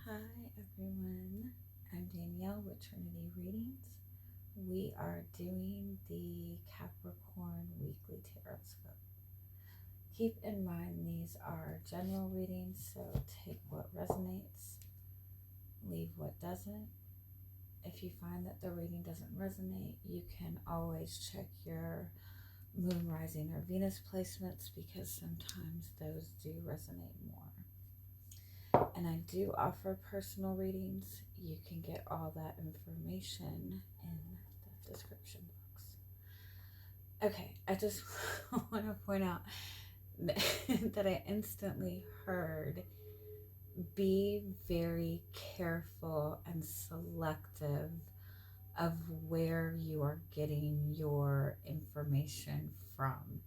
Hi everyone, I'm Danielle with Trinity Readings. We are doing the Capricorn Weekly Tarotscope. Keep in mind these are general readings, so take what resonates, leave what doesn't. If you find that the reading doesn't resonate, you can always check your moon, rising, or Venus placements because sometimes those do resonate more. And I do offer personal readings. You can get all that information in the description box. Okay, I just want to point out that I instantly heard be very careful and selective of where you are getting your information from.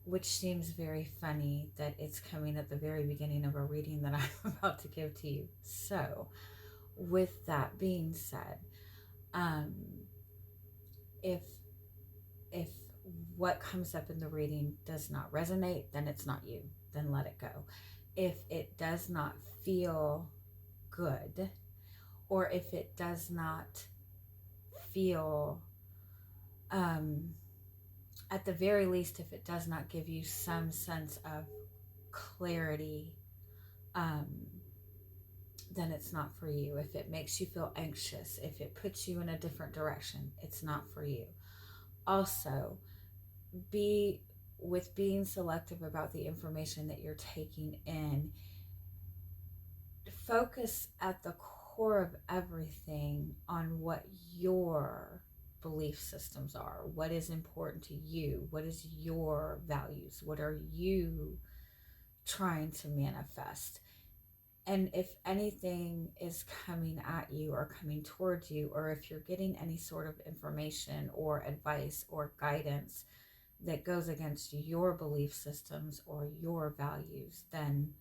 Which seems very funny that it's coming at the very beginning of a reading that I'm about to give to you. So, with that being said, if what comes up in the reading does not resonate, then it's not you. Then let it go. If it does not feel good, or if it does not feel at the very least, if it does not give you some sense of clarity, then it's not for you. If it makes you feel anxious, if it puts you in a different direction, it's not for you. Also, being selective about the information that you're taking in. Focus at the core of everything on what your belief systems are, what is important to you, what is your values, what are you trying to manifest. And if anything is coming at you or coming towards you, or if you're getting any sort of information or advice or guidance that goes against your belief systems or your values, then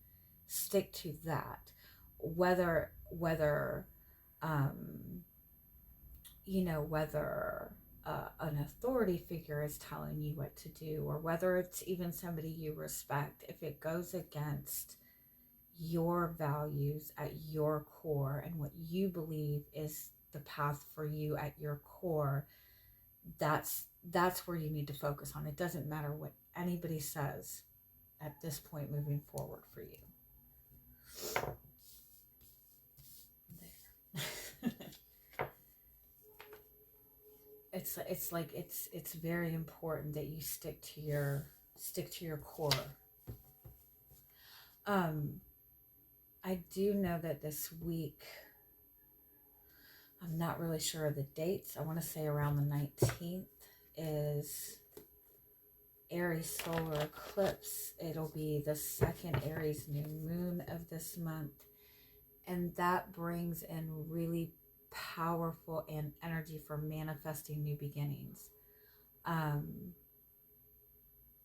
stick to that. Whether an authority figure is telling you what to do, or whether it's even somebody you respect, if it goes against your values at your core and what you believe is the path for you at your core, that's where you need to focus on. It doesn't matter what anybody says at this point moving forward for you. It's very important that you stick to your core. I do know that this week, I'm not really sure of the dates. I want to say around the 19th is Aries solar eclipse. It'll be the second Aries new moon of this month, and that brings in really powerful and energy for manifesting new beginnings.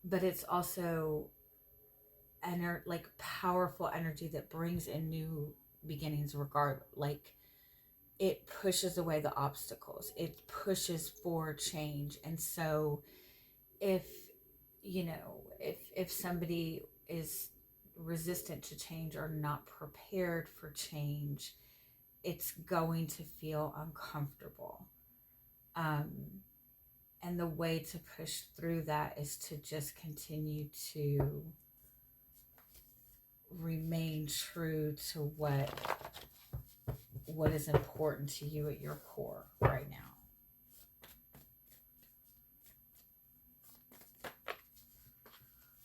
But it's also powerful energy that brings in new beginnings it pushes away the obstacles. It pushes for change. And so if somebody is resistant to change or not prepared for change, it's going to feel uncomfortable. And the way to push through that is to just continue to remain true to what is important to you at your core right now.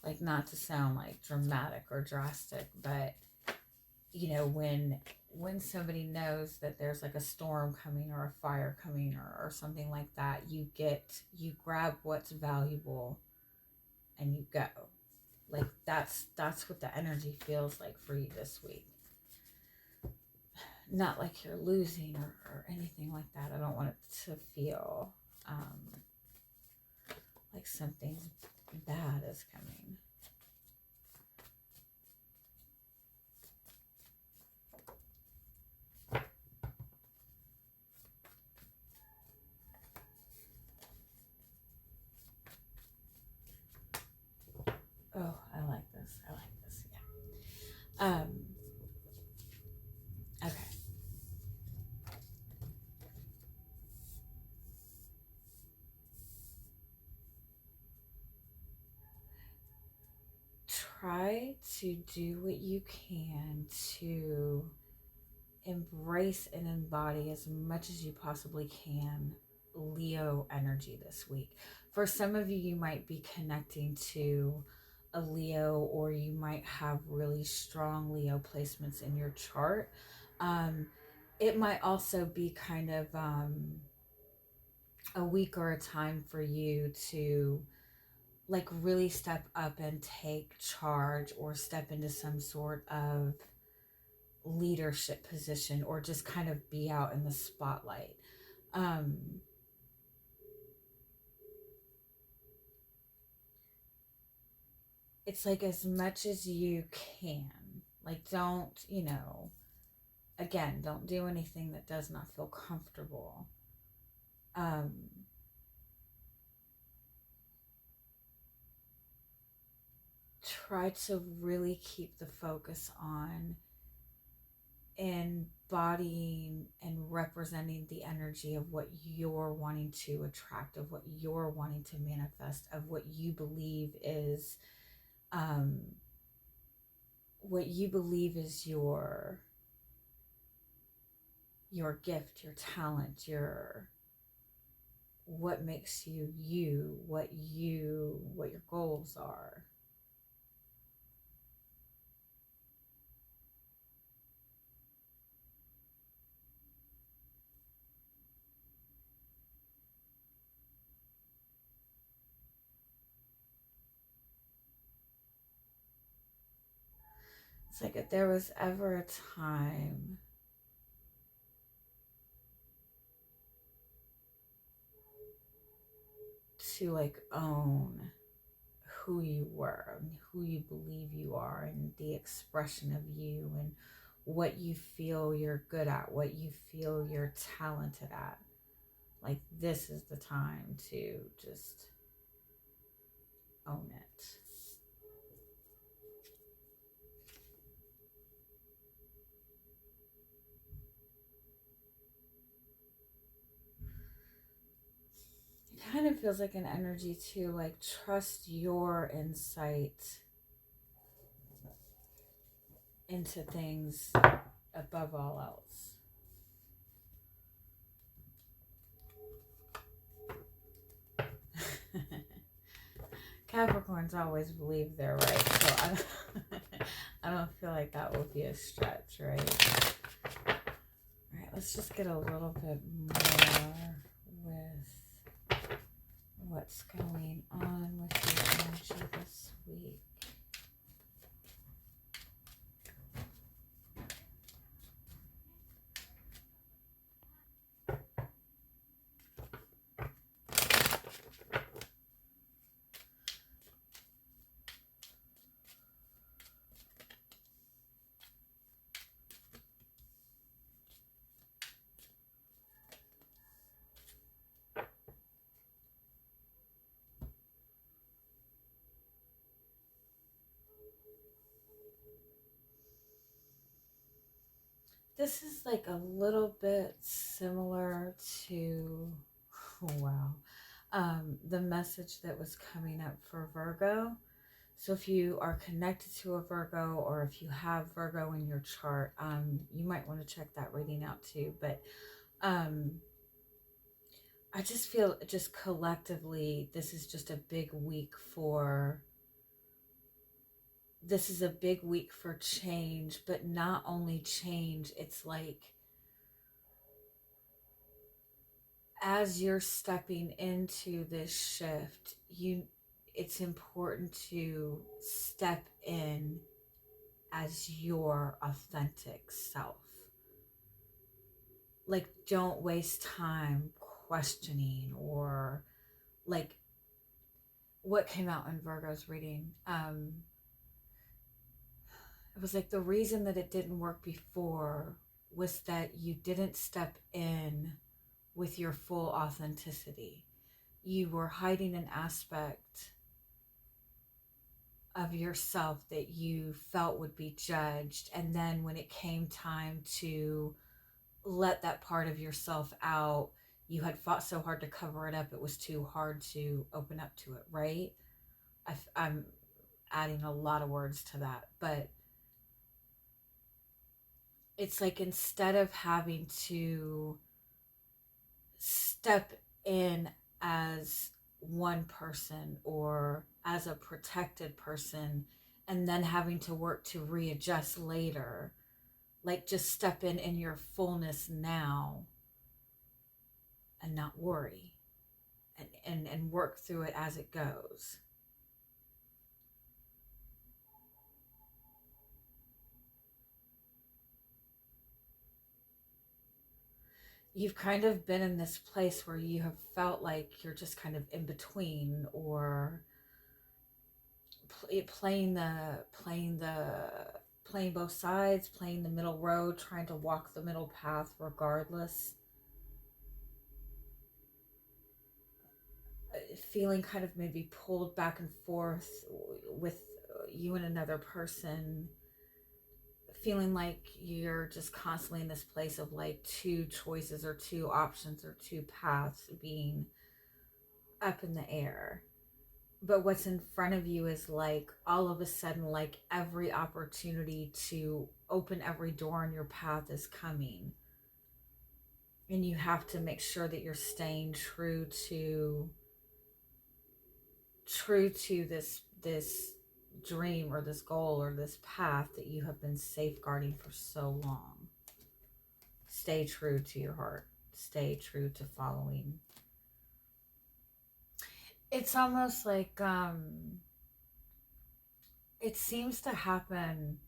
Like, not to sound like dramatic or drastic, but when somebody knows that there's like a storm coming or a fire coming or something like that, you grab what's valuable and you go. Like, that's what the energy feels like for you this week. Not like you're losing or anything like that. I don't want it to feel like something bad is coming. Oh, I like this. Yeah. try to do what you can to embrace and embody as much as you possibly can Leo energy this week. For some of you, you might be connecting to a Leo, or you might have really strong Leo placements in your chart. It might also be kind of a week or a time for you to like really step up and take charge, or step into some sort of leadership position, or just kind of be out in the spotlight. It's like as much as you can, like don't, again, don't do anything that does not feel comfortable. Try to really keep the focus on embodying and representing the energy of what you're wanting to attract, of what you're wanting to manifest, of what you believe is your gift, your talent, what makes you you, what your goals are. It's like if there was ever a time to like own who you were and who you believe you are, and the expression of you, and what you feel you're good at, what you feel you're talented at, like this is the time to just own it. It kind of feels like an energy to like trust your insight into things above all else. Capricorns always believe they're right, so I don't feel like that will be a stretch, right? All right, let's just get a little bit more with what's going on with your energy this week. This is like a little bit similar to, wow, the message that was coming up for Virgo. So if you are connected to a Virgo, or if you have Virgo in your chart, you might want to check that reading out too. But I just feel just collectively, this is just a big week for change, but not only change, it's like as you're stepping into this shift, it's important to step in as your authentic self. Like, don't waste time questioning, or like what came out in Virgo's reading. It was like the reason that it didn't work before was that you didn't step in with your full authenticity. You were hiding an aspect of yourself that you felt would be judged. And then when it came time to let that part of yourself out, you had fought so hard to cover it up, it was too hard to open up to it, right? adding a lot of words to that, but it's like instead of having to step in as one person or as a protected person and then having to work to readjust later, like just step in your fullness now and not worry and work through it as it goes. You've kind of been in this place where you have felt like you're just kind of in between, or playing both sides, playing the middle road, trying to walk the middle path regardless. Feeling kind of maybe pulled back and forth with you and another person, feeling like you're just constantly in this place of like two choices or two options or two paths being up in the air. But what's in front of you is like all of a sudden, like every opportunity to open every door on your path is coming, and you have to make sure that you're staying true to this dream or this goal or this path that you have been safeguarding for so long. Stay true to your heart. Stay true to following. It's almost like it seems to happen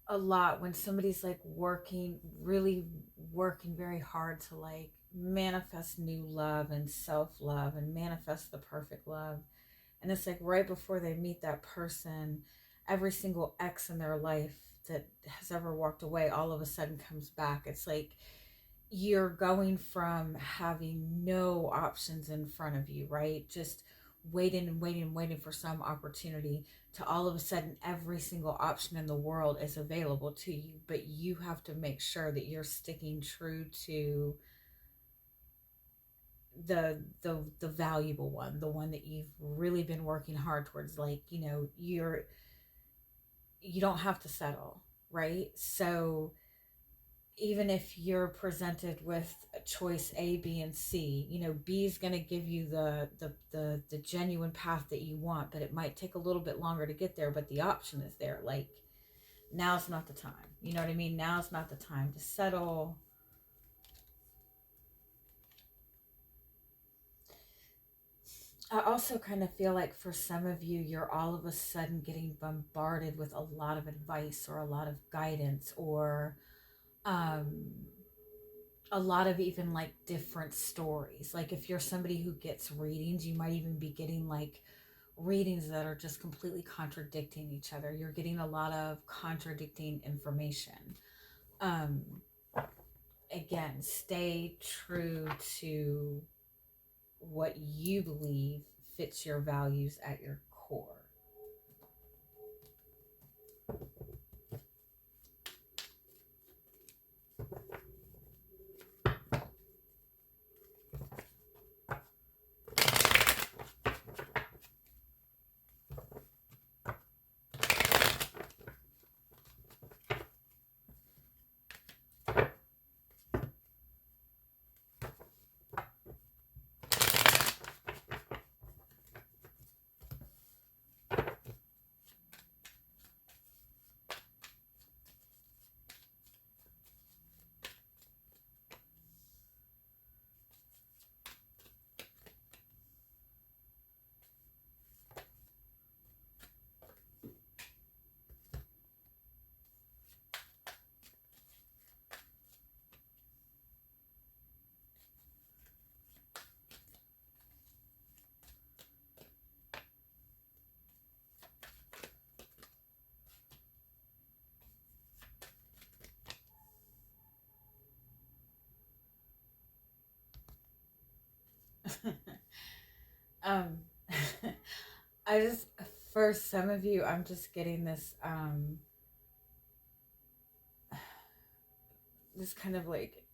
a lot when somebody's like really working very hard to like manifest new love and self-love and manifest the perfect love. And it's like right before they meet that person, every single ex in their life that has ever walked away all of a sudden comes back. It's like you're going from having no options in front of you, right? Just waiting for some opportunity, to all of a sudden every single option in the world is available to you, but you have to make sure that you're sticking true to the valuable one, the one that you've really been working hard towards. Like, you don't have to settle, right? So even if you're presented with a choice A, B, and C, B is going to give you the genuine path that you want, but it might take a little bit longer to get there, but the option is there. Like, now's not the time. You know what I mean? Now's not the time to settle. I also kind of feel like for some of you, you're all of a sudden getting bombarded with a lot of advice or a lot of guidance, or um, a lot of even like different stories. Like if you're somebody who gets readings, you might even be getting like readings that are just completely contradicting each other. You're getting a lot of contradicting information. Um, Again, stay true to what you believe fits your values at your core. um I just, for some of you, I'm just getting this kind of like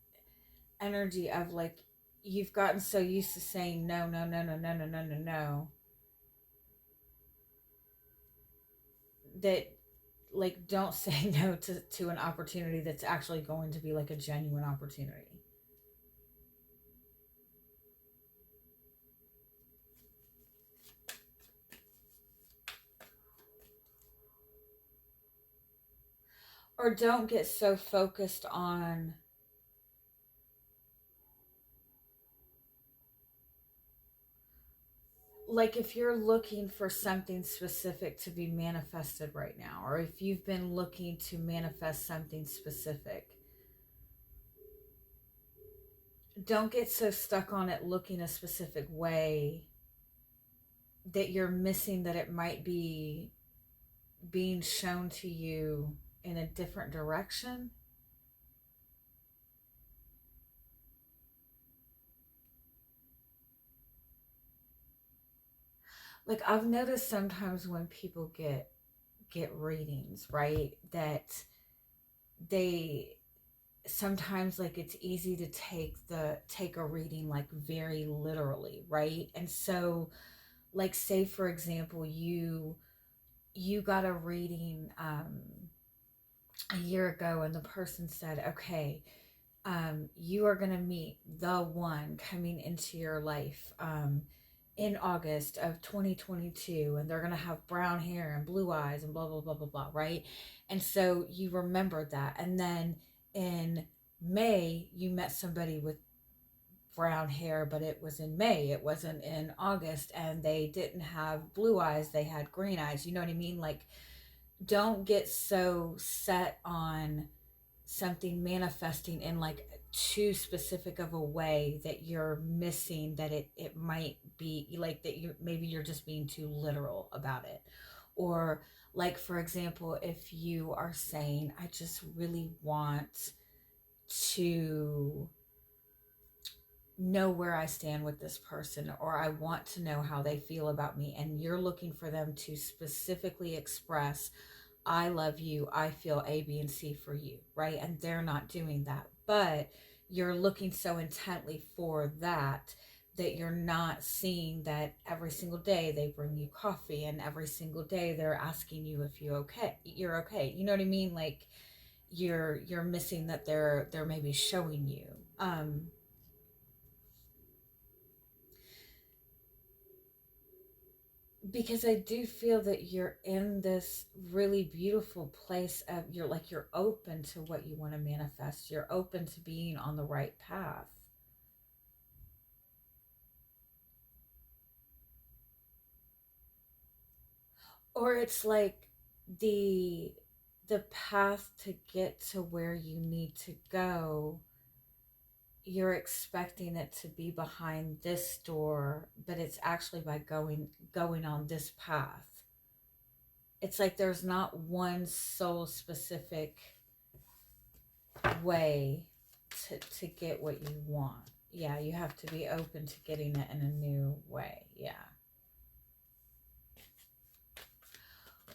energy of like, you've gotten so used to saying no, no, no, no, no, no, no, no, no, that like don't say no to an opportunity that's actually going to be like a genuine opportunity. Or don't get so focused on, like, if you're looking for something specific to be manifested right now, or if you've been looking to manifest something specific, don't get so stuck on it looking a specific way that you're missing that it might be being shown to you in a different direction. Like, I've noticed sometimes when people get readings, right, that they sometimes, like, it's easy to take a reading like very literally, right? And so, like, say for example, you got a reading a year ago, and the person said, okay, you are going to meet the one coming into your life in August of 2022, and they're going to have brown hair and blue eyes and blah, blah, blah, blah, blah, right? And so you remembered that. And then in May, you met somebody with brown hair, but it was in May, it wasn't in August, and they didn't have blue eyes, they had green eyes. You know what I mean? Like, don't get so set on something manifesting in like too specific of a way that you're missing that it might be like that you maybe you're just being too literal about it. Or, like, for example, if you are saying, I just really want to know where I stand with this person, or I want to know how they feel about me, and you're looking for them to specifically express, I love you, I feel A, B, and C for you, right? And they're not doing that. But you're looking so intently for that that you're not seeing that every single day they bring you coffee, and every single day they're asking you if you're okay. You know what I mean? Like, you're missing that they're maybe showing you. Because I do feel that you're in this really beautiful place of, you're open to what you want to manifest. You're open to being on the right path. Or it's like the the path to get to where you need to go, you're expecting it to be behind this door, but it's actually by going on this path. It's like there's not one sole specific way to get what you want. Yeah, you have to be open to getting it in a new way. Yeah.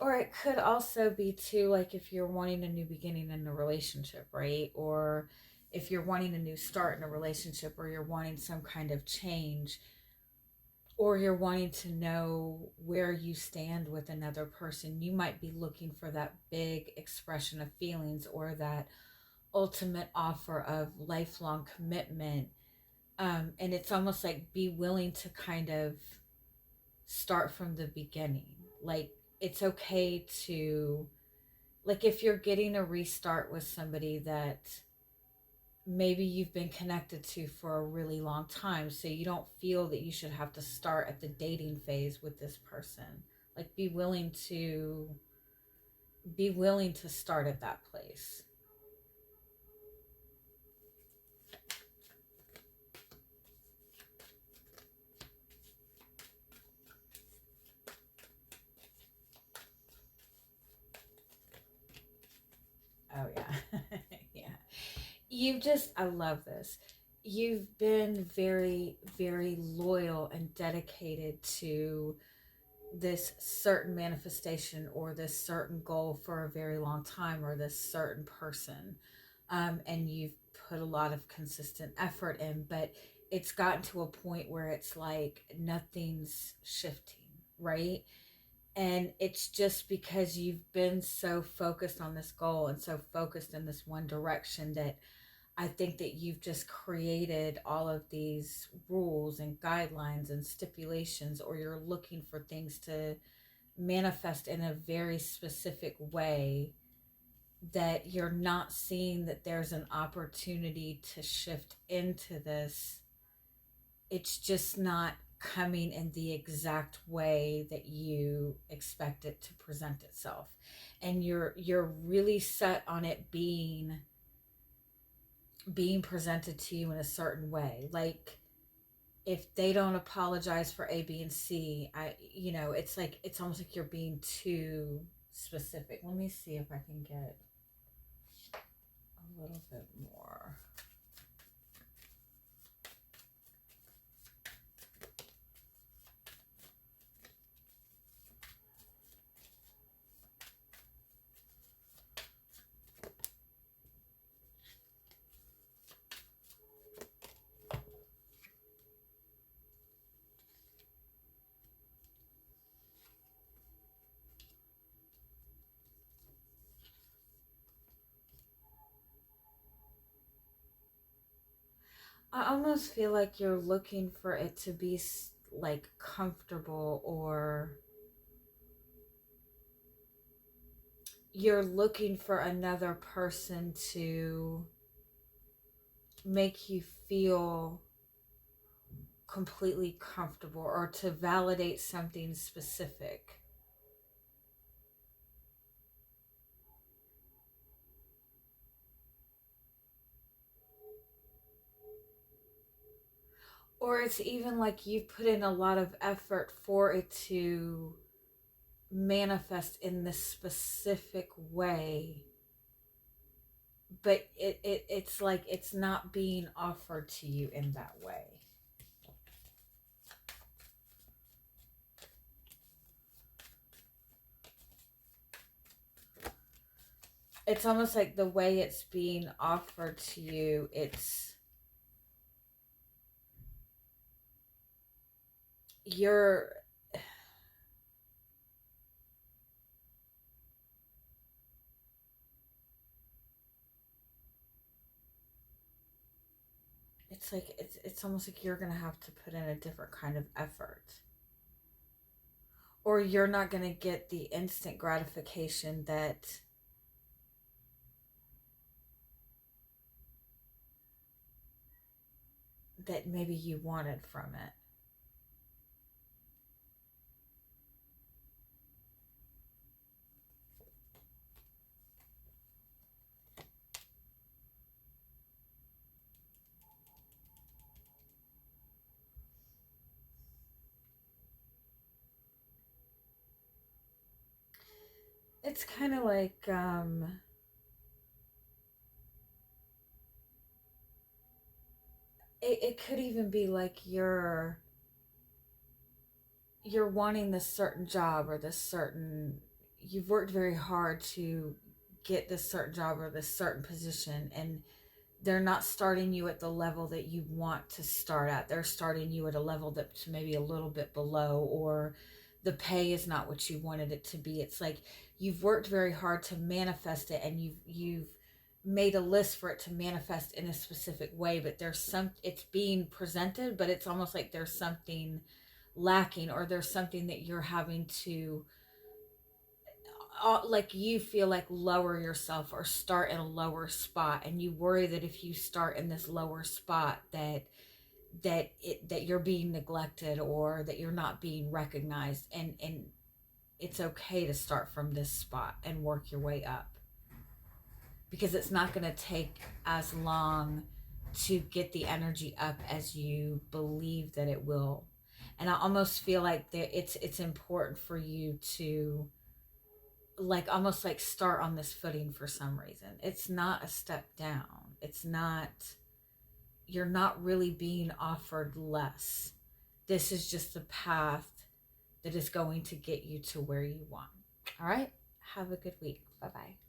Or it could also be too, like, if you're wanting a new beginning in a relationship, right? Or if you're wanting a new start in a relationship, or you're wanting some kind of change, or you're wanting to know where you stand with another person, you might be looking for that big expression of feelings, or that ultimate offer of lifelong commitment. And it's almost like, be willing to kind of start from the beginning. Like, it's okay to, like, if you're getting a restart with somebody that maybe you've been connected to for a really long time, so you don't feel that you should have to start at the dating phase with this person. Like, be willing to start at that place. Oh yeah. Yeah. I love this. You've been very, very loyal and dedicated to this certain manifestation, or this certain goal for a very long time, or this certain person. And you've put a lot of consistent effort in, but it's gotten to a point where it's like nothing's shifting, right? And it's just because you've been so focused on this goal and so focused in this one direction that I think that you've just created all of these rules and guidelines and stipulations, or you're looking for things to manifest in a very specific way, that you're not seeing that there's an opportunity to shift into this. It's just not coming in the exact way that you expect it to present itself, and you're really set on it being presented to you in a certain way. Like, if they don't apologize for A, B, and C, it's like, it's almost like you're being too specific. Let me see if I can get a little bit more. I almost feel like you're looking for it to be like comfortable, or you're looking for another person to make you feel completely comfortable, or to validate something specific. Or it's even like you put in a lot of effort for it to manifest in this specific way, but it's like it's not being offered to you in that way. It's almost like the way it's being offered to you, you're it's like it's almost like you're gonna have to put in a different kind of effort, or you're not gonna get the instant gratification that maybe you wanted from it. It's kind of like it could even be like you're wanting this certain job, or this certain, you've worked very hard to get this certain job or this certain position, and they're not starting you at the level that you want to start at. They're starting you at a level that's maybe a little bit below, or the pay is not what you wanted it to be. It's like you've worked very hard to manifest it, and you've made a list for it to manifest in a specific way, but it's being presented, but it's almost like there's something lacking, or there's something that you're having to, like, you feel like lower yourself or start in a lower spot, and you worry that if you start in this lower spot that you're being neglected, or that you're not being recognized, and it's okay to start from this spot and work your way up, because it's not going to take as long to get the energy up as you believe that it will. And I almost feel like that it's important for you to, like, almost like start on this footing for some reason. It's not a step down. It's not, you're not really being offered less. This is just the path that is going to get you to where you want. All right. Have a good week. Bye-bye.